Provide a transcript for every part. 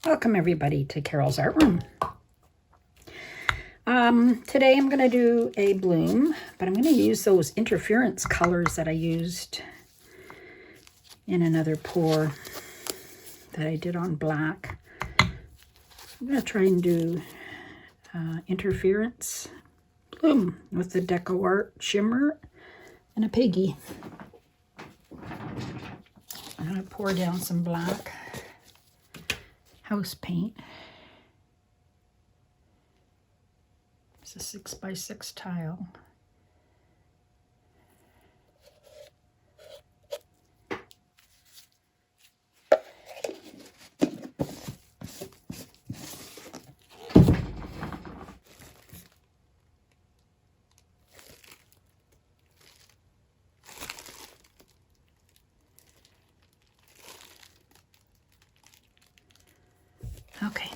Welcome everybody to Carol's Art Room. Today I'm going to do a bloom, but I'm going to use those interference colors that I used in another pour that I did on black. I'm going to try and do interference bloom with the DecoArt shimmer and a piggy. I'm going to pour down some black house paint. It's a 6x6 tile. Okay.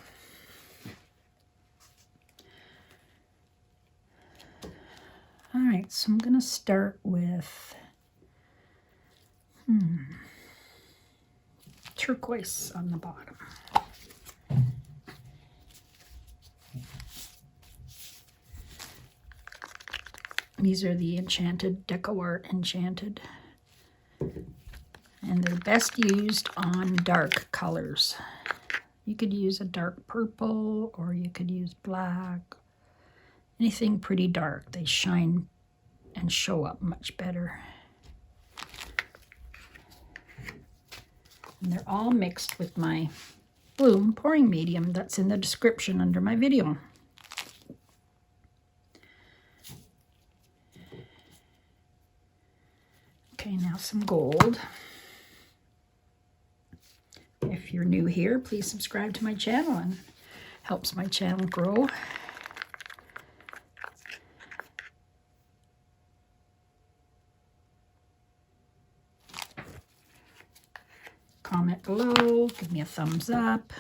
All right, so I'm going to start with turquoise on the bottom. These are the Enchanted, DecoArt Enchanted. And they're best used on dark colors. You could use a dark purple, or you could use black. Anything pretty dark, they shine and show up much better. And they're all mixed with my bloom pouring medium that's in the description under my video. Okay, now some gold. If you're new here, please subscribe to my channel and helps my channel grow. Comment below, give me a thumbs up.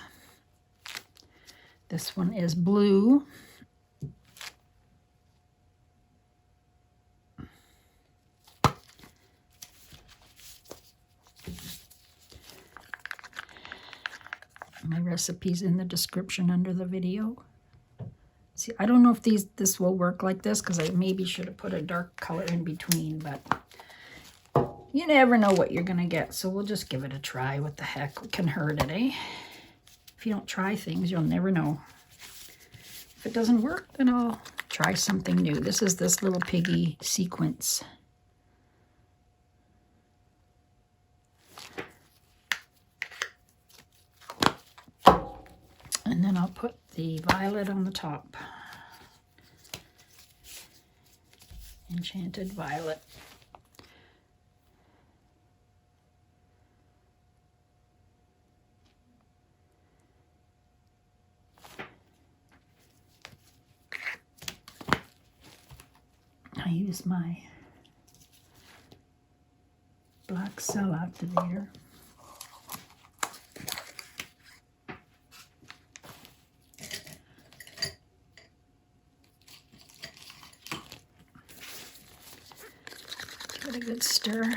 This one is blue. My recipe's in the description under the video. See, I don't know if this will work like this because I maybe should have put a dark color in between, but you never know what you're going to get, so we'll just give it a try. What the heck? What can hurt it, eh? If you don't try things, you'll never know. If it doesn't work, then I'll try something new. This is this little piggy sequence. And then I'll put the violet on the top. Enchanted violet. I use my black cell activator. Give it a good stir.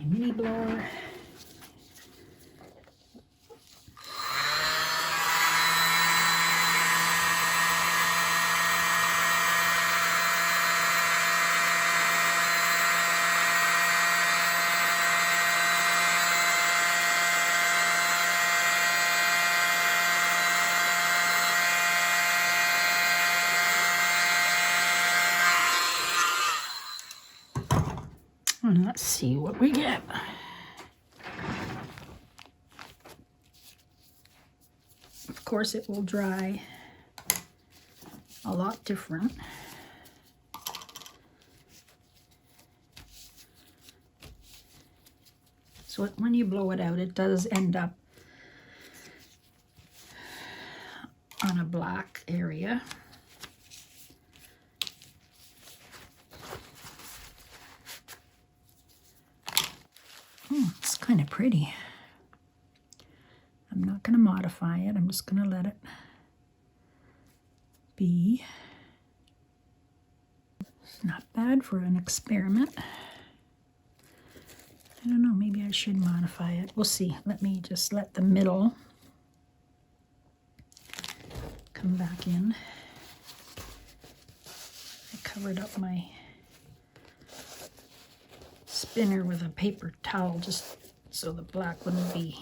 Mini blower. And let's see what we get. Of course, it will dry a lot different. So when you blow it out, it does end up on a black area. It's kind of pretty. I'm not not going to modify it. I'm just going to let it be. It's not bad for an experiment. I don't know, maybe I should modify it. We'll see. Let me just let the middle come back in. I covered up my spinner with a paper towel just so the black wouldn't be,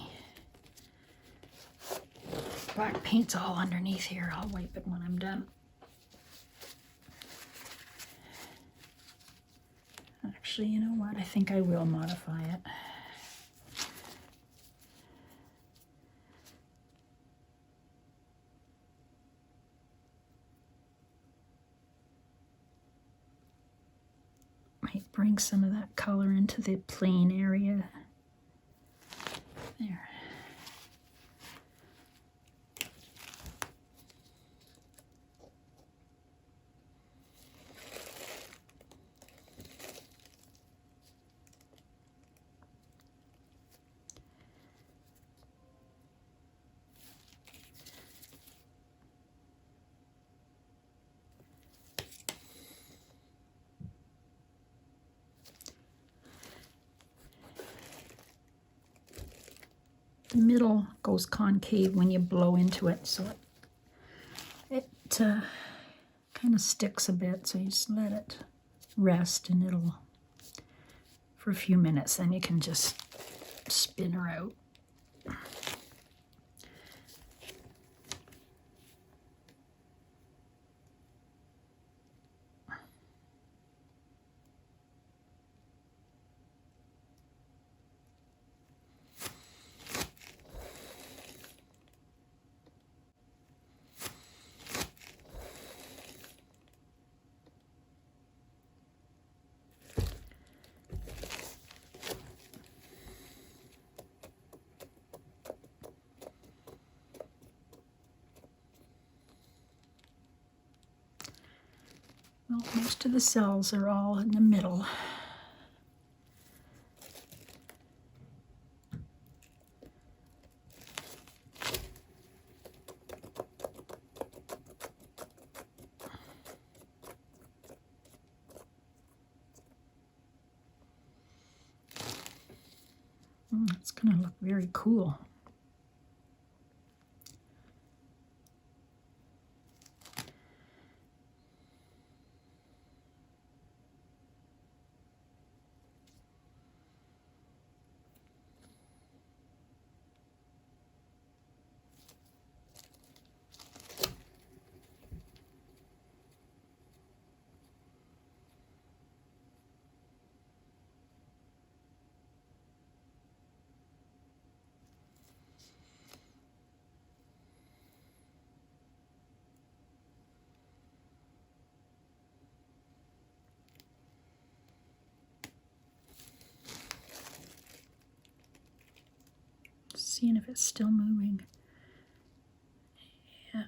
black paint's all underneath here. I'll wipe it when I'm done. Actually, you know what? I think I will modify it. Might bring some of that color into the plain area. There. The middle goes concave when you blow into it, so it kind of sticks a bit, so you just let it rest and it'll, for a few minutes, then you can just spin her out. Well, most of the cells are all in the middle. It's going to look very cool. Seeing if it's still moving. Yeah.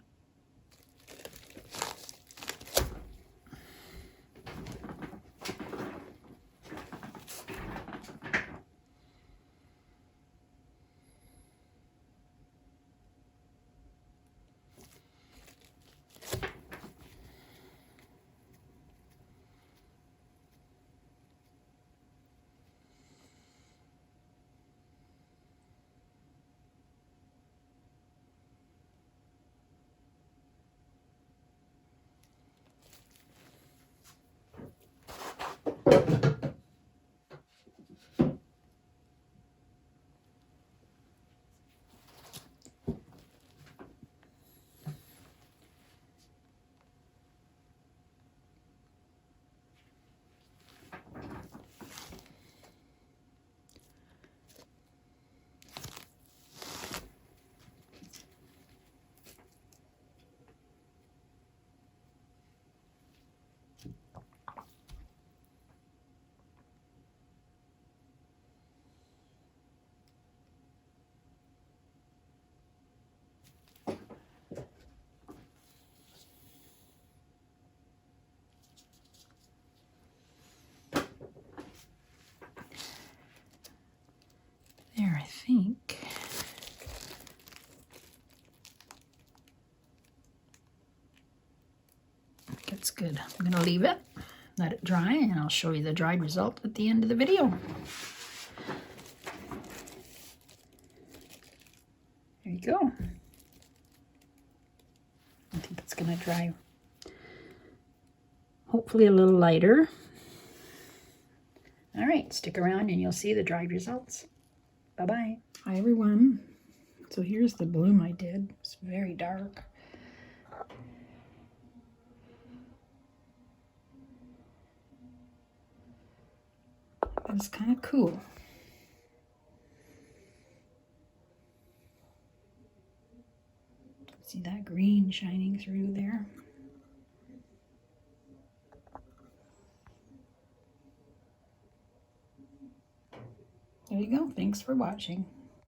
There, I think. good. I'm going to leave it, let it dry, and I'll show you the dried result at the end of the video. There you go. I think it's going to dry hopefully a little lighter. All right, stick around and you'll see the dried results. Bye-bye. Hi, everyone. So here's the bloom I did. It's very dark. But it's kind of cool. See that green shining through there? There you go. Thanks for watching.